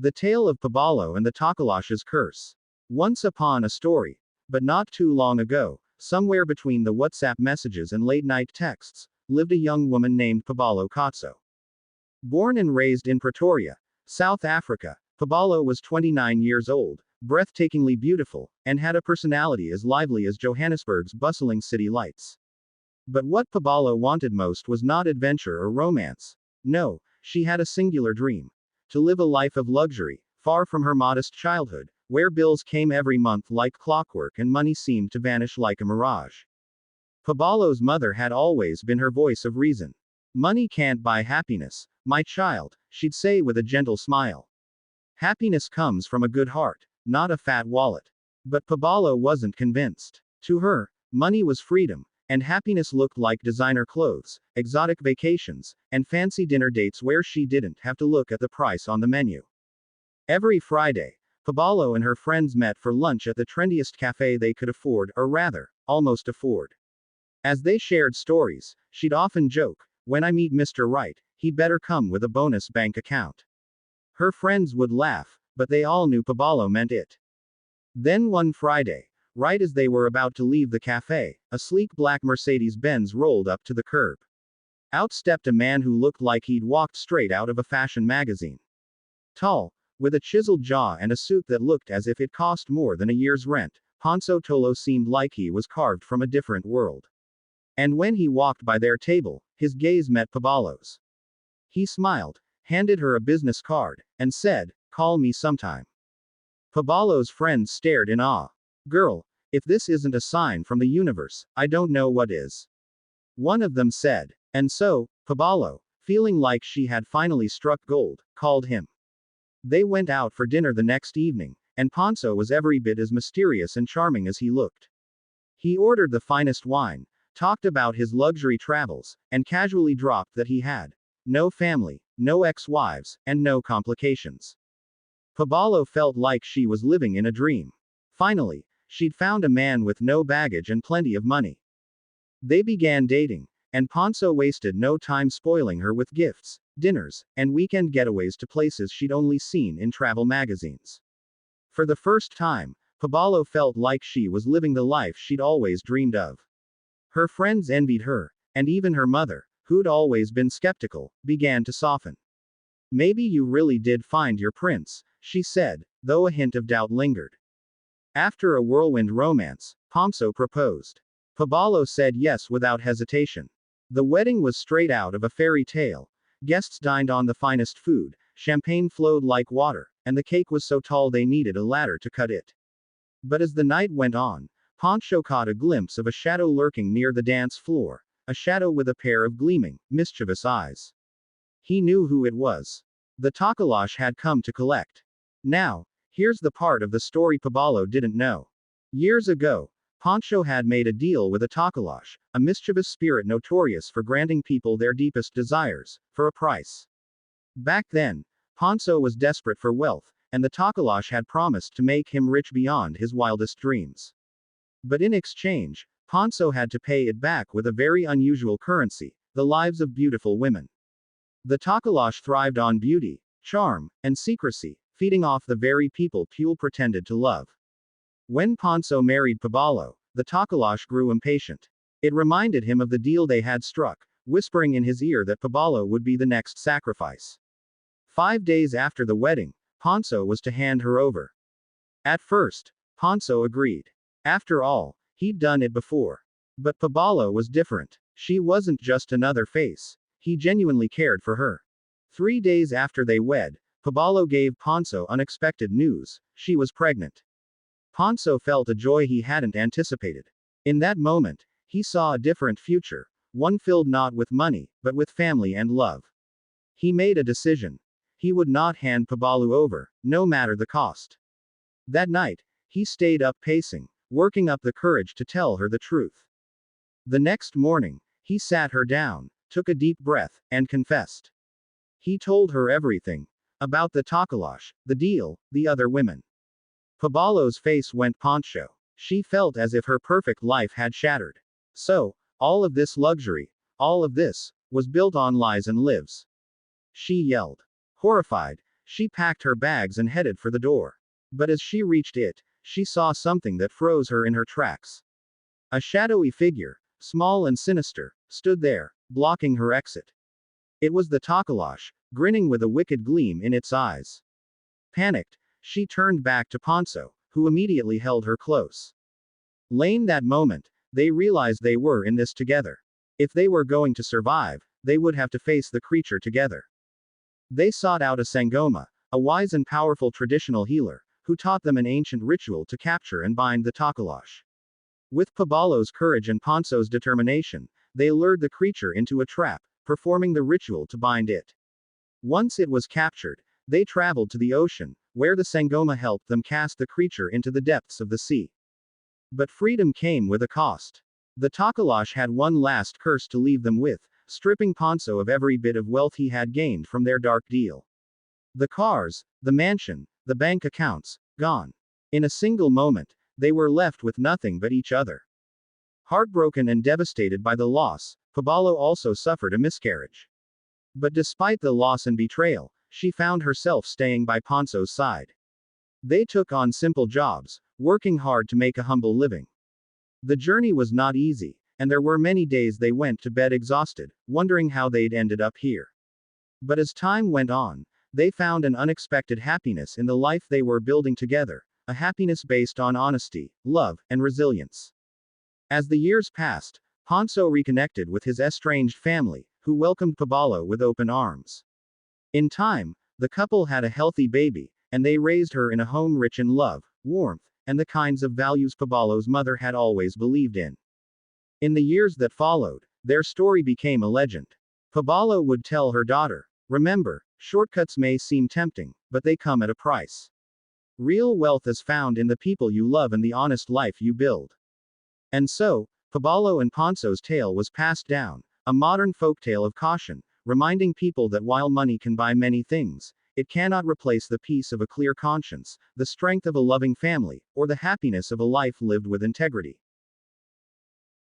The Tale of Paballo and the Tokoloshe's Curse. Once upon a story. But not too long ago, somewhere between the WhatsApp messages and late-night texts, lived a young woman named Paballo Kotso. Born and raised in Pretoria, South Africa, Paballo was 29 years old, breathtakingly beautiful, and had a personality as lively as Johannesburg's bustling city lights. But what Paballo wanted most was not adventure or romance. No, she had a singular dream. To live a life of luxury, far from her modest childhood, where bills came every month like clockwork and money seemed to vanish like a mirage. Paballo's mother had always been her voice of reason. "Money can't buy happiness, my child," she'd say with a gentle smile. "Happiness comes from a good heart, not a fat wallet." But Paballo wasn't convinced. To her, money was freedom, and happiness looked like designer clothes, exotic vacations, and fancy dinner dates where she didn't have to look at the price on the menu. Every Friday, Paballo and her friends met for lunch at the trendiest cafe they could afford, or rather, almost afford. As they shared stories, she'd often joke, "When I meet Mr. Right, he'd better come with a bonus bank account." Her friends would laugh, but they all knew Paballo meant it. Then one Friday, right as they were about to leave the cafe, a sleek black Mercedes-Benz rolled up to the curb. Out stepped a man who looked like he'd walked straight out of a fashion magazine. Tall, with a chiseled jaw and a suit that looked as if it cost more than a year's rent, Ponso Tolo seemed like he was carved from a different world. And when he walked by their table, his gaze met Paballo's. He smiled, handed her a business card, and said, "Call me sometime." Paballo's friends stared in awe. "Girl, if this isn't a sign from the universe, I don't know what is." One of them said. And so, Paballo, feeling like she had finally struck gold, called him. They went out for dinner the next evening, and Ponso was every bit as mysterious and charming as he looked. He ordered the finest wine, talked about his luxury travels, and casually dropped that he had no family, no ex-wives, and no complications. Paballo felt like she was living in a dream. Finally, she'd found a man with no baggage and plenty of money. They began dating, and Ponso wasted no time spoiling her with gifts, dinners, and weekend getaways to places she'd only seen in travel magazines. For the first time, Paballo felt like she was living the life she'd always dreamed of. Her friends envied her, and even her mother, who'd always been skeptical, began to soften. "Maybe you really did find your prince," she said, though a hint of doubt lingered. After a whirlwind romance, Ponso proposed. Paballo said yes without hesitation. The wedding was straight out of a fairy tale. Guests dined on the finest food, champagne flowed like water, and the cake was so tall they needed a ladder to cut it. But as the night went on, Poncho caught a glimpse of a shadow lurking near the dance floor, a shadow with a pair of gleaming, mischievous eyes. He knew who it was. The Tokoloshe had come to collect. Now, here's the part of the story Paballo didn't know. Years ago, Poncho had made a deal with a Tokoloshe, a mischievous spirit notorious for granting people their deepest desires, for a price. Back then, Poncho was desperate for wealth, and the Tokoloshe had promised to make him rich beyond his wildest dreams. But in exchange, Poncho had to pay it back with a very unusual currency, the lives of beautiful women. The Tokoloshe thrived on beauty, charm, and secrecy, feeding off the very people Pule pretended to love. When Poncho married Paballo, the Tokoloshe grew impatient. It reminded him of the deal they had struck, whispering in his ear that Paballo would be the next sacrifice. 5 days after the wedding, Poncho was to hand her over. At first, Poncho agreed. After all, he'd done it before. But Paballo was different. She wasn't just another face. He genuinely cared for her. 3 days after they wed, Paballo gave Poncho unexpected news: she was pregnant. Poncho felt a joy he hadn't anticipated. In that moment, he saw a different future, one filled not with money, but with family and love. He made a decision. He would not hand Paballo over, no matter the cost. That night, he stayed up pacing, working up the courage to tell her the truth. The next morning, he sat her down, took a deep breath, and confessed. He told her everything. About the Tokoloshe, the deal, the other women. Paballo's face went poncho. She felt as if her perfect life had shattered. So, all of this luxury, all of this, was built on lies and lives. She yelled. Horrified, She packed her bags and headed for the door. But as she reached it, she saw something that froze her in her tracks. A shadowy figure, small and sinister, stood there, blocking her exit. It was the Tokoloshe, grinning with a wicked gleam in its eyes. Panicked, she turned back to Ponzo, who immediately held her close. Lane that moment, they realized they were in this together. If they were going to survive, they would have to face the creature together. They sought out a Sangoma, a wise and powerful traditional healer, who taught them an ancient ritual to capture and bind the Tokoloshe. With Paballo's courage and Ponzo's determination, they lured the creature into a trap, performing the ritual to bind it. Once it was captured, they traveled to the ocean, where the Sangoma helped them cast the creature into the depths of the sea. But freedom came with a cost. The Tokoloshe had one last curse to leave them with, stripping Ponzo of every bit of wealth he had gained from their dark deal. The cars, the mansion, the bank accounts, gone. In a single moment, they were left with nothing but each other. Heartbroken and devastated by the loss, Paballo also suffered a miscarriage. But despite the loss and betrayal, she found herself staying by Ponzo's side. They took on simple jobs, working hard to make a humble living. The journey was not easy, and there were many days they went to bed exhausted, wondering how they'd ended up here. But as time went on, they found an unexpected happiness in the life they were building together, a happiness based on honesty, love, and resilience. As the years passed, Ponzo reconnected with his estranged family, who welcomed Paballo with open arms. In time, the couple had a healthy baby, and they raised her in a home rich in love, warmth, and the kinds of values Paballo's mother had always believed in. In the years that followed, their story became a legend. Paballo would tell her daughter, "Remember, shortcuts may seem tempting, but they come at a price. Real wealth is found in the people you love and the honest life you build." And so, Paballo and Ponzo's tale was passed down, a modern folktale of caution, reminding people that while money can buy many things, it cannot replace the peace of a clear conscience, the strength of a loving family, or the happiness of a life lived with integrity.